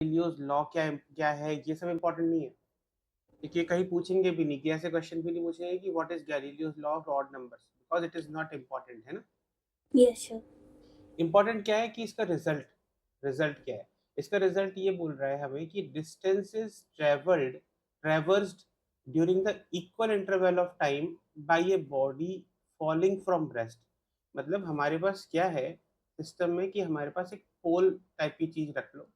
Galileo's law क्या है ये सब इम्पोर्टेंट नहीं है। देखिए कहीं पूछेंगे भी नहीं कि ऐसे क्वेश्चन भी नहीं पूछेंगे कि what is Galileo's law of odd numbers, because it is not important, है ना। Yes sir. इम्पोर्टेंट क्या है कि इसका रिजल्ट, रिजल्ट क्या है। इसका रिजल्ट ये बोल रहा है हमें कि distances traversed during the equal interval of time by a body falling from rest. मतलब हमारे पास क्या है सिस्टम में कि हमारे पास एक पोल टाइप की चीज रख लो,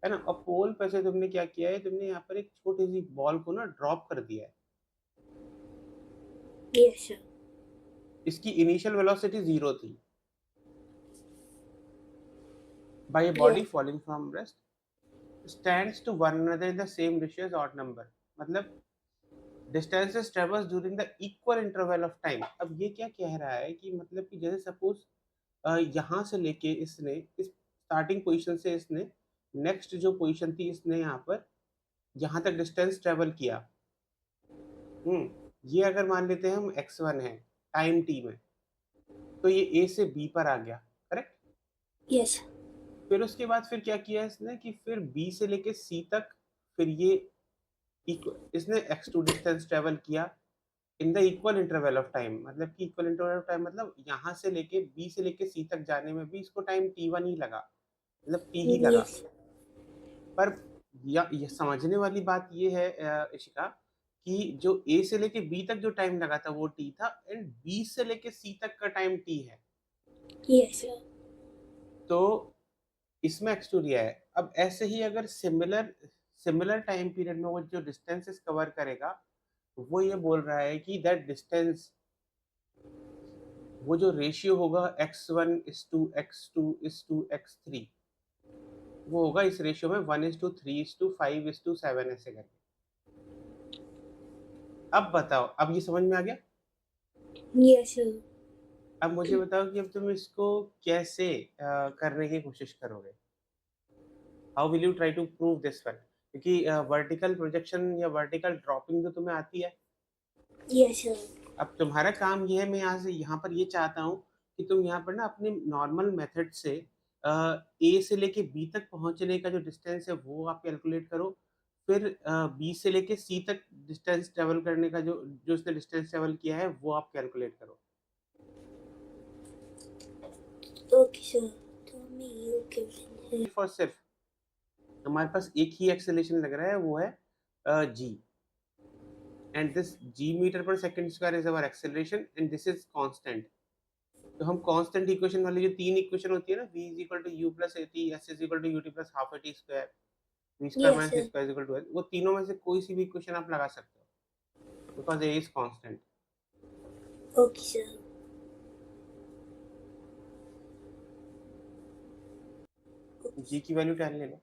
है ना, और पोल पे से तुमने क्या किया है, तुमने यहाँ पर एक छोटी सी बॉल को ना ड्रॉप कर दिया है। Yes sir. इसकी इनिशियल वेलोसिटी 0 थी, by a body yes. Falling from rest stands to one another in the same ratio as odd number। मतलब distances traversed during the equal interval of time। अब ये क्या कह रहा है कि मतलब कि जैसे सपोज यहाँ से लेके इसने इस स्टार्टिंग पोजीशन से इसने नेक्स्ट जो पोजीशन थी इसने यहाँ पर यहाँ तक डिस्टेंस ट्रेवल किया। ये अगर मान लेते हैं हम x1 है टाइम t में, तो ये a से b पर आ गया, करेक्ट। यस। फिर उसके बाद फिर क्या किया इसने कि फिर b से लेके c तक, फिर ये इसने x2 डिस्टेंस ट्रेवल किया in the equal interval of time. मतलब कि इक्वल इंटरवल ऑफ टाइम मतलब यहाँ से लेके बी से लेके सी तक जाने में भी इसको टाइम t1 ही लगा, मतलब t ही लगा। यस। पर ये समझने वाली बात ये है इशिका, कि जो a से लेके b तक जो टाइम लगा था वो t था, एंड b से लेके c तक का टाइम t है। Yes sir. तो इसमें x2 दिया है। अब ऐसे ही अगर सिमिलर सिमिलर टाइम पीरियड में वो जो डिस्टेंसेस कवर करेगा, वो ये बोल रहा है कि दैट डिस्टेंस, वो जो रेशियो होगा x1:x2:x3, वो होगा इस रेशियो में 1:3:5:7 ऐसे करके। अब बताओ, अब ये समझ में आ गया। Yes sir. अब मुझे बताओ कि अब तुम इसको कैसे करने की कोशिश करोगे। How will you try to prove this one, क्योंकि वर्टिकल प्रोजेक्शन या वर्टिकल ड्रॉपिंग तो तुम्हें आती है। Yes sir. अब तुम्हारा काम ये है, मैं यहाँ से यहाँ पर ये चाहता हूँ कि तुम यहाँ पर ना अपने नॉर्मल मेथड से ए से लेके बी तक पहुँचने का जो डिस्टेंस है वो आप कैलकुलेट करो। फिर बी से लेके सी तक डिस्टेंस ट्रेवल करने का जो जो उसने डिस्टेंस ट्रेवल किया है वो आप कैलकुलेट करो। Okay sir. तो हमें ये गिवन है। सिर्फ और सिर्फ हमारे पास एक ही एक्सेलरेशन लग रहा है, वो है जी, एंड दिस जी मीटर पर second square is our acceleration and this is constant. तो हम कांस्टेंट इक्वेशन वाली जो तीन इक्वेशन होती है ना, v is equal to u plus a t, s is equal to u t plus half a t square, v square yes minus c sir. Square is equal to l, वो तीनों में से कोई सी भी equation आप लगा सकते हो, because A is constant. Okay sir. G की वैल्यू 10 ले लो।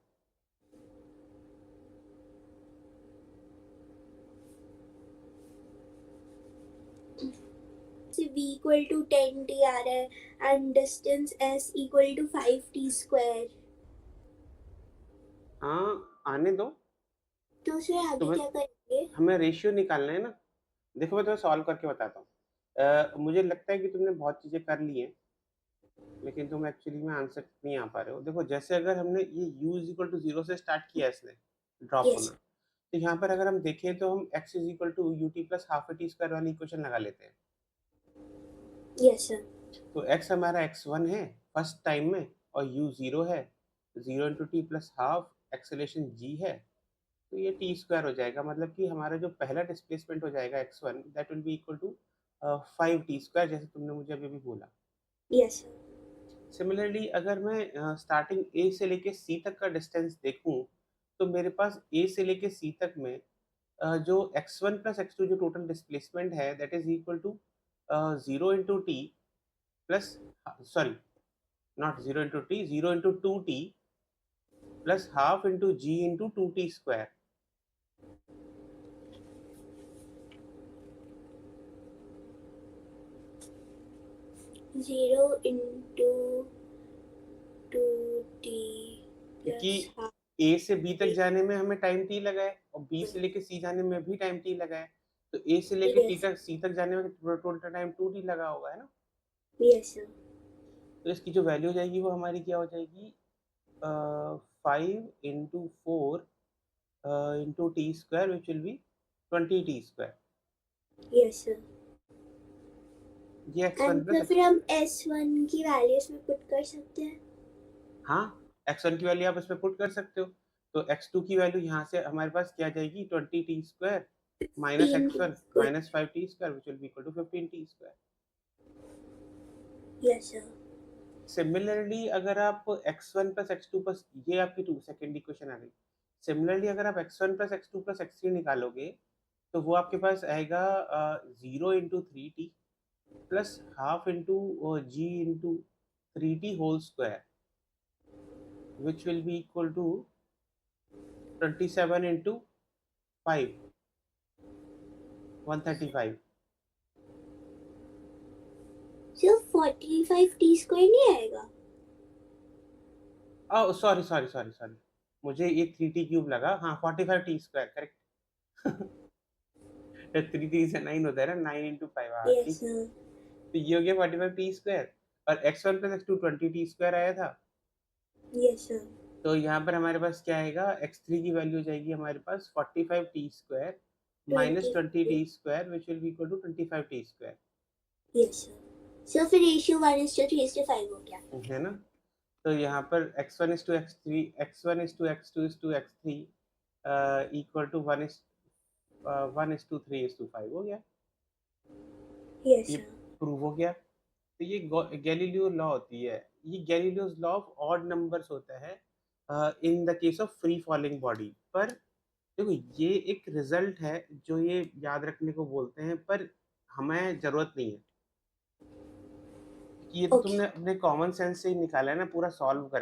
से v इक्वल टू 10t आ रहा है and distance s equal to 5t square. हाँ आने दो। तो सर आगे तुम्हें क्या करेंगे? हमें रेशियो निकालना है ना। देखो मैं तुम्हें सॉल्व करके बताता हूँ। मुझे लगता है कि तुमने बहुत चीजें कर ली हैं, लेकिन तुम एक्चुअली में आंसर नहीं आ पा रहे हो। देखो जैसे अगर हमने ये u इज इक्वल टू 0 से स्टार्ट किया इसने ड्रॉप यस। होना, तो यहाँ पर अगर हम देखें तो हम x is equal to u t plus half a t square वाली इक्वेशन लगा लेते हैं। Yes sir. तो x हमारा x1 है फर्स्ट टाइम में, और u 0 है, 0 into t plus half acceleration g है, तो ये टी स्क्वायर हो जाएगा। मतलब कि हमारा जो पहला डिस्प्लेसमेंट हो जाएगा x1, that will be equal to 5t square, जैसे तुमने मुझे अभी भी बोला। Yes sir. सिमिलरली अगर मैं स्टार्टिंग ए से लेके सी तक का डिस्टेंस देखूं, तो मेरे पास ए से लेके सी तक में जो x1 प्लस x2 जो टोटल डिस्प्लेसमेंट है, that is equal to 0 into t plus, sorry not 0 into t, 0 into 2t plus half into g into 2t square. Zero into two t क्योंकि प्लस हाफ। ए से बी तक जाने में हमें time T लगा है, और बी से लेके सी जाने में भी टाइम टी लगा है, तो ए से लेके टी यस। तक सी तक जाने में टोटल टाइम 2t लगा होगा, है ना। Yes sir. तो इसकी जो वैल्यू हो जाएगी वो हमारी क्या हो जाएगी, 5 into 4 into t square, which will be 20 t square. Yes sir. ये x1 एंड प्लस फिर हम S1 की वैल्यू इसमें पुट कर सकते हैं. हाँ, x1 की वैल्यू आप इसमें पुट कर सकते हो. तो x2 की वैल्यू यहाँ से हमारे पास क्या जाएगी, 20 t square minus 15 x1 square. minus 5 t square, which will be equal to 15 t square. Yes sir. Similarly अगर आप x1 plus x2 plus, ये आपकी सेकेंड इक्वेशन आ गई. सिमिलरली अगर आप x1 plus x2 plus x3 निकालोगे तो वो आपके पास आएगा 0 into 3t plus half into g into 3t whole square, which will be equal to 27 into 5, 135. सिर्फ 45 टी स्क्वायर नहीं आएगा. Oh, sorry, sorry, sorry, sorry. मुझे ये 3t क्यूब लगा. हाँ, 45 t स्क्वायर करेक्ट. 3t से 9 होता है ना, 9 into 5. हाँ यस ठीक. सर. तो ये हो गया 45 t स्क्वायर और x1 plus x2 20 t square आया था. Yes sir. तो यहाँ पर हमारे पास क्या आएगा, x3 की वैल्यू जाएगी हमारे पास 45 t square minus 20 t square, which will be equal to 25 t square. Yes sir. Sir फिर रेशियो 1:3:5 हो गया. है ना. तो यहाँ पर x1 is to x3, x1 is to x2 is to x3 equal to 1 is to 3 is to 5 हो गया. यस ये सर. प्रूव हो गया. तो ये गैलीलियो लॉ होती है. ये Galileo's law of odd numbers होता है in the case of free falling body. पर देखो ये एक रिजल्ट है जो ये याद रखने को बोलते हैं, पर हमें जरूरत नहीं है. ये तो ओके. तुमने अपने कॉमन सेंस से ही निकाला है ना पूरा सॉल्व करके.